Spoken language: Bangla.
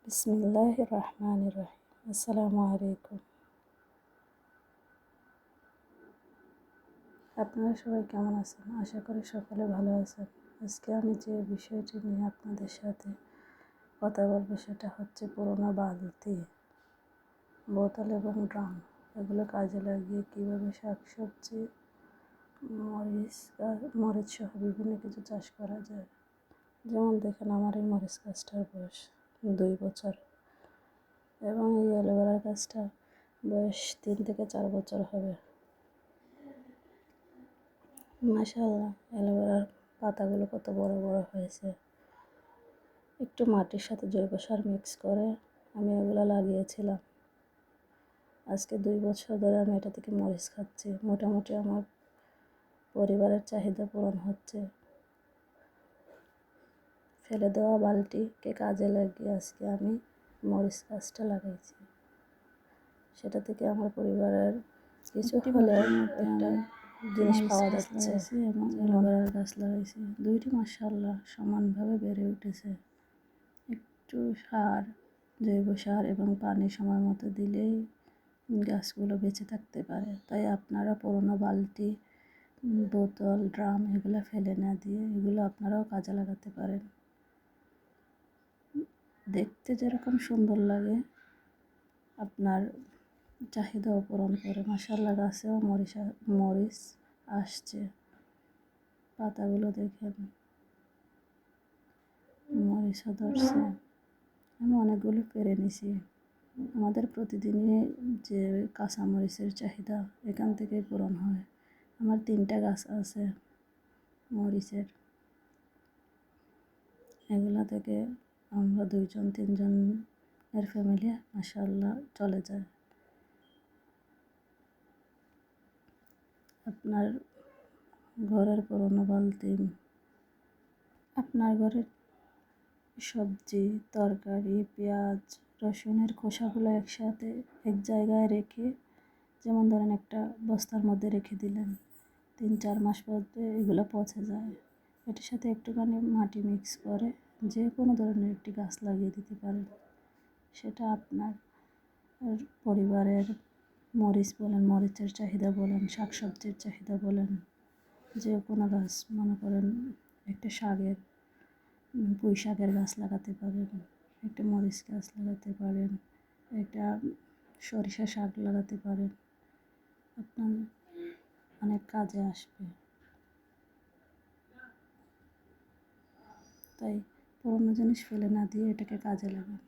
বিসমিল্লাহির রহমানির রহিম। আসসালামু আলাইকুম। আপনারা সবাই কেমন আছেন? আশা করি সকলে ভালো আছেন। আজকে আমি যে বিষয়টি নিয়ে আপনাদের সাথে কথা বলবো সেটা হচ্ছে পুরোনো বালতি, বোতল এবং ড্রাম এগুলো কাজে লাগিয়ে কীভাবে শাকসবজি, মরিচ সহ বিভিন্ন কিছু চাষ করা যায়। যেমন দেখেন, আমার এই মরিচ গাছটার বয়স 2 বছর এবং এই অ্যালোভেরা গাছটা বয়স 3 থেকে 4 বছর হবে। মাশাআল্লাহ, অ্যালোভেরার পাতাগুলো কত বড় বড় হয়েছে। একটু মাটির সাথে জৈব সার মিক্স করে আমি এগুলো লাগিয়েছিলাম। আজকে 2 বছর ধরে আমি এটা থেকে মরিচ খাচ্ছি। মোটামুটি আমার পরিবারের চাহিদা পূরণ হচ্ছে। ফেলে দেওয়া বালতিকে কাজে লাগিয়ে আজকে আমি মরিচ গাছটা লাগাইছি। সেটা থেকে আমার পরিবারের কিছু হলেও একটা জিনিস পাওয়া যাচ্ছে এবং অ্যালোভেরার গাছ লাগাইছি। দুইটি মাশাআল্লাহ সমানভাবে বেড়ে উঠেছে। একটু সার, জৈব সার এবং পানি সময় মতো দিলেই গাছগুলো বেঁচে থাকতে পারে। তাই আপনারা পুরোনো বালতি, বোতল, ড্রাম এগুলো ফেলে না দিয়ে এগুলো আপনারাও কাজে লাগাতে পারেন। দেখতে যেরকম সুন্দর লাগে, আপনার চাহিদাও পূরণ করে। মাশাআল্লাহ, গাছেও মরিচ আসছে। পাতাগুলো দেখেন, মরিচও ধরছে। আমি অনেকগুলো পেরে নিছি। আমাদের প্রতিদিনই যে কাঁচা মরিচের চাহিদা এখান থেকেই পূরণ হয়। আমার 3টা গাছ আছে মরিচের। এগুলো থেকে আমরা 2-3জনের ফ্যামিলি মাশাআল্লাহ চলে যায়। আপনার ঘরের পুরোনো বালতি, আপনার ঘরের সবজি, তরকারি, পেঁয়াজ, রসুনের খোসাগুলো একসাথে এক জায়গায় রেখে, যেমন ধরেন একটা বস্তার মধ্যে রেখে দিলেন, 3-4 মাস পরে এগুলো পচে যায়। এটার সাথে একটুখানি মাটি মিক্স করে যে কোনো ধরনের একটি গাছ লাগিয়ে দিতে পারেন। সেটা আপনার পরিবারের মরিচ বলেন, মরিচের চাহিদা বলেন, শাকসবজির চাহিদা বলেন, যে কোনো গাছ, মনে করেন একটা পুঁই শাকের গাছ লাগাতে পারেন, একটা মরিচ গাছ লাগাতে পারেন, একটা সরিষা শাক লাগাতে পারেন। আপনার অনেক কাজে আসবে। তাই পুরোনো জিনিস ফেলে না দিয়ে এটাকে কাজে লাগান।